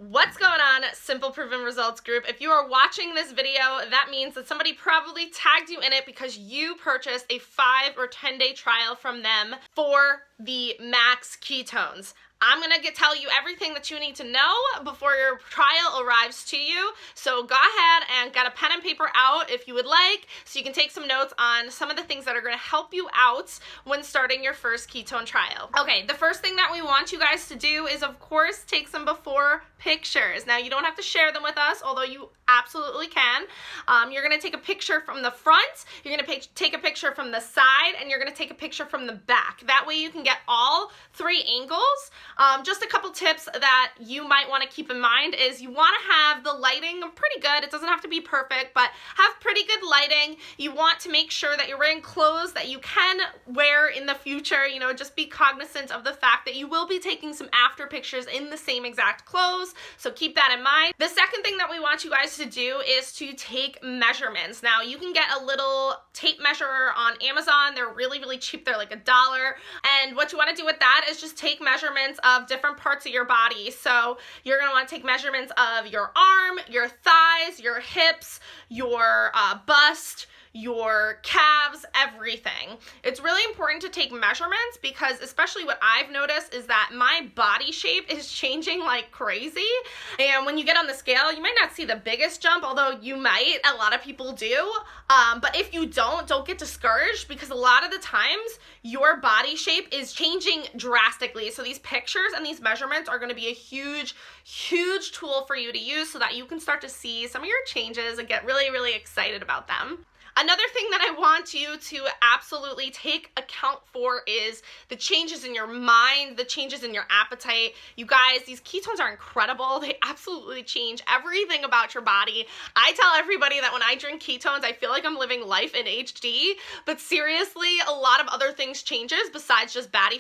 What's going on, Simple Proven Results group? If you are watching this video, that means that somebody probably tagged you in it because you purchased a 5 or 10-day trial from them for the Max Ketones. I'm gonna tell you everything that you need to know before your trial arrives to you. So go ahead and get a pen and paper out if you would like, so you can take some notes on some of the things that are gonna help you out when starting your first ketone trial. Okay, the first thing that we want you guys to do is, of course, take some before pictures. Now, you don't have to share them with us, although you absolutely can. You're gonna take a picture from the front, you're gonna take a picture from the side, and you're gonna take a picture from the back. That way you can get all 3 angles. Just a couple tips that you might want to keep in mind is you want to have the lighting pretty good. It doesn't have to be perfect, but have pretty good lighting. You want to make sure that you're wearing clothes that you can wear in the future. You know, just be cognizant of the fact that you will be taking some after pictures in the same exact clothes, so keep that in mind. The second thing that we want you guys to do is to take measurements. Now, you can get a little tape measure on Amazon. They're really, really cheap. They're like $1. And what you want to do with that is just take measurements of different parts of your body. So you're going to want to take measurements of your arm, your thighs, your hips, your bust, your calves, everything. It's really important to take measurements because especially what I've noticed is that my body shape is changing like crazy. And when you get on the scale, you might not see the biggest jump, although you might. A lot of people do. But if you don't get discouraged, because a lot of the times your body shape is changing drastically. So these pictures and these measurements are going to be a huge, huge tool for you to use so that you can start to see some of your changes and get really, really excited about them. Another thing that I want you to absolutely take account for is the changes in your mind, the changes in your appetite. You guys, these ketones are incredible. They absolutely change everything about your body. I tell everybody that when I drink ketones, I feel like I'm living life in HD, but seriously, a lot of other things changes besides just body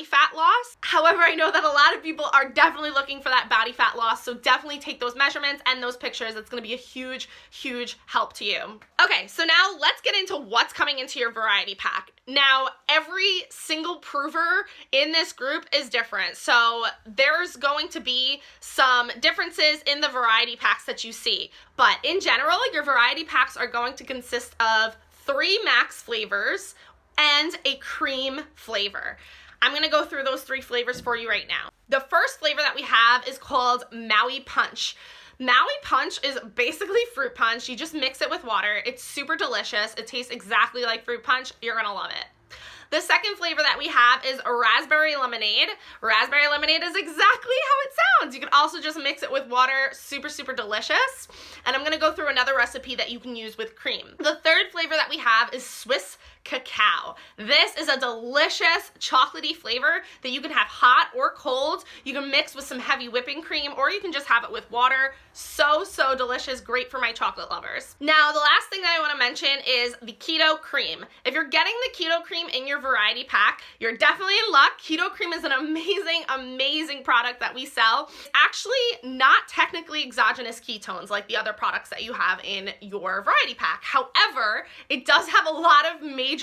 fat loss. However, I know that a lot of people are definitely looking for that body fat loss, so definitely take those measurements and those pictures. It's gonna be a huge, huge help to you. Okay, so now let's get into what's coming into your variety pack. Now, every single prover in this group is different. So there's going to be some differences in the variety packs that you see. But in general, your variety packs are going to consist of 3 max flavors and a cream flavor. I'm gonna go through those 3 flavors for you right now. The first flavor that we have is called Maui Punch. Maui Punch is basically fruit punch. You just mix it with water. It's super delicious. It tastes exactly like fruit punch. You're gonna love it. The second flavor that we have is raspberry lemonade. Raspberry lemonade is exactly how it sounds. You can also just mix it with water. Super, super delicious. And I'm gonna go through another recipe that you can use with cream. The third flavor that we have is Swiss cacao. This is a delicious chocolatey flavor that you can have hot or cold. You can mix with some heavy whipping cream, or you can just have it with water. So, so delicious. Great for my chocolate lovers. Now, the last thing that I want to mention is the keto cream. If you're getting the keto cream in your variety pack, you're definitely in luck. Keto cream is an amazing, amazing product that we sell. It's actually not technically exogenous ketones like the other products that you have in your variety pack. However, it does have a lot of major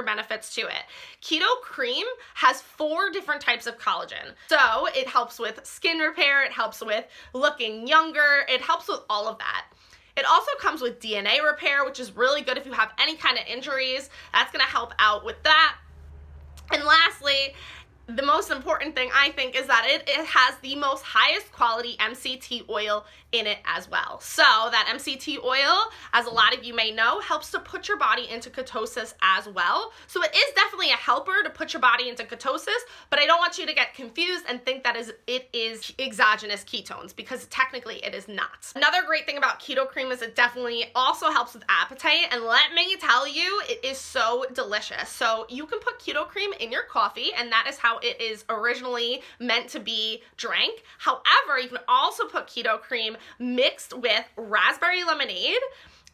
benefits to it. Keto cream has 4 different types of collagen. So it helps with skin repair, it helps with looking younger, it helps with all of that. It also comes with DNA repair, which is really good if you have any kind of injuries. That's gonna help out with that. And lastly, the most important thing I think is that it has the most highest quality MCT oil in it as well. So that MCT oil, as a lot of you may know, helps to put your body into ketosis as well. So it is definitely a helper to put your body into ketosis, but I don't want you to get confused and think that it is exogenous ketones, because technically it is not. Another great thing about keto cream is it definitely also helps with appetite, and let me tell you, it is so delicious. So you can put keto cream in your coffee, and that is how it is originally meant to be drank. However, you can also put keto cream mixed with raspberry lemonade,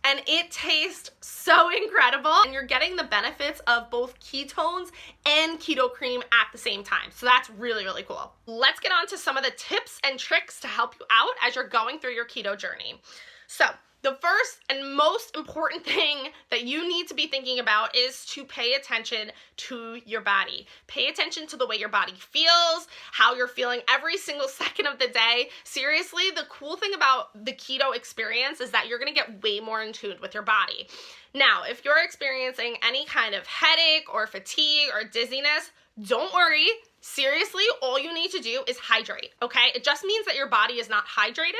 and it tastes so incredible, and you're getting the benefits of both ketones and keto cream at the same time. So that's really, really cool. Let's get on to some of the tips and tricks to help you out as you're going through your keto journey. So the first and most important thing that you need to be thinking about is to pay attention to your body. Pay attention to the way your body feels, how you're feeling every single second of the day. Seriously, the cool thing about the keto experience is that you're gonna get way more in tune with your body. Now, if you're experiencing any kind of headache or fatigue or dizziness, don't worry. Seriously, all you need to do is hydrate, okay? It just means that your body is not hydrated.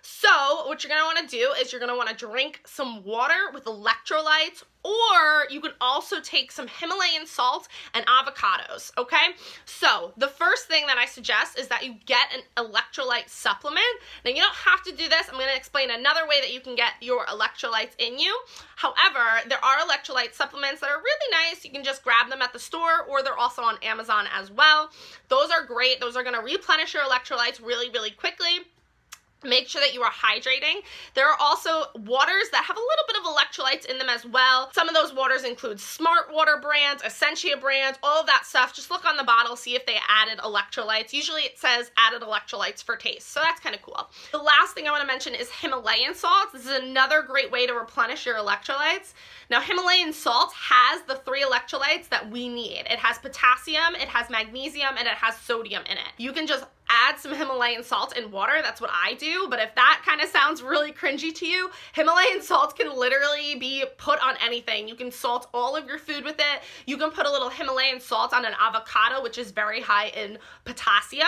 So what you're gonna wanna do is you're gonna wanna drink some water with electrolytes, or you can also take some Himalayan salt and avocados, okay? So the first thing that I suggest is that you get an electrolyte supplement. Now you don't have to do this. I'm gonna explain another way that you can get your electrolytes in you. However, there are electrolyte supplements that are really nice. You can just grab them at the store, or they're also on Amazon as well. Those are great. Those are gonna replenish your electrolytes really, really quickly. Make sure that you are hydrating. There are also waters that have a little bit of electrolytes in them as well. Some of those waters include Smart Water brands, Essentia brands, all of that stuff. Just look on the bottle, see if they added electrolytes. Usually it says added electrolytes for taste, so that's kind of cool. The last thing I want to mention is Himalayan salt. This is another great way to replenish your electrolytes. Now, Himalayan salt has the 3 electrolytes that we need. It has potassium, it has magnesium, and it has sodium in it. You can just add some Himalayan salt in water. That's what I do. But if that kind of sounds really cringy to you, Himalayan salt can literally be put on anything. You can salt all of your food with it. You can put a little Himalayan salt on an avocado, which is very high in potassium,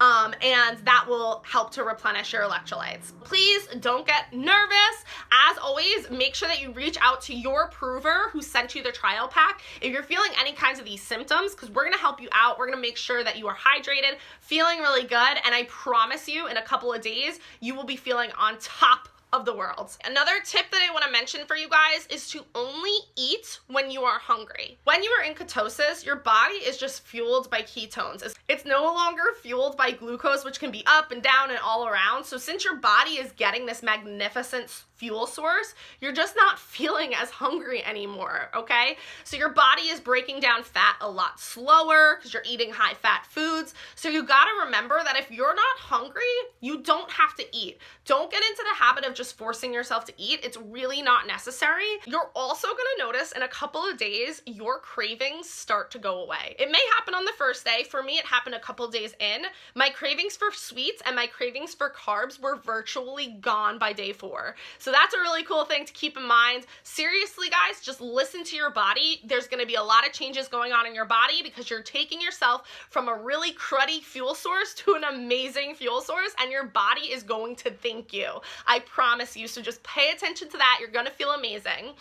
and that will help to replenish your electrolytes. Please don't get nervous. As always, make sure that you reach out to your approver who sent you the trial pack if you're feeling any kinds of these symptoms, because we're going to help you out. We're going to make sure that you are hydrated, feeling really good, and I promise you in a couple of days you will be feeling on top of the world. Another tip that I want to mention for you guys is to only eat when you are hungry. When you are in ketosis, your body is just fueled by ketones. It's no longer fueled by glucose, which can be up and down and all around. So since your body is getting this magnificent fuel source, you're just not feeling as hungry anymore, okay? So your body is breaking down fat a lot slower because you're eating high fat foods. So you gotta remember that if you're not hungry, you don't have to eat. Don't get into the habit of just forcing yourself to eat. It's really not necessary. You're also gonna notice in a couple of days, your cravings start to go away. It may happen on the first day. For me, it happened a couple days in. My cravings for sweets and my cravings for carbs were virtually gone by day 4. So that's a really cool thing to keep in mind. Seriously, guys, just listen to your body. There's gonna be a lot of changes going on in your body because you're taking yourself from a really cruddy fuel source to an amazing fuel source, and your body is going to thank you. I promise you. So just pay attention to that. You're gonna feel amazing.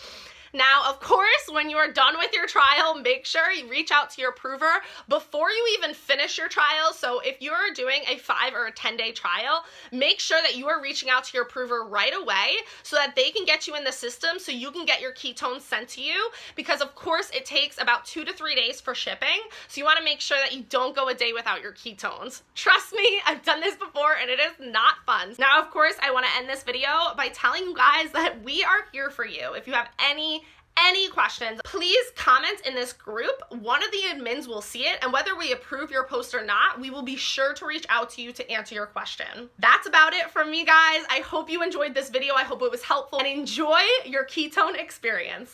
Now, of course, when you are done with your trial, make sure you reach out to your approver before you even finish your trial. So if you're doing a 5 or a 10-day trial, make sure that you are reaching out to your approver right away so that they can get you in the system so you can get your ketones sent to you, because of course it takes about 2 to 3 days for shipping. So you want to make sure that you don't go a day without your ketones. Trust me, I've done this before and it is not fun. Now, of course, I want to end this video by telling you guys that we are here for you. If you have any questions, please comment in this group. One of the admins will see it, and whether we approve your post or not, we will be sure to reach out to you to answer your question. That's about it from me, guys. I hope you enjoyed this video. I hope it was helpful, and enjoy your ketone experience.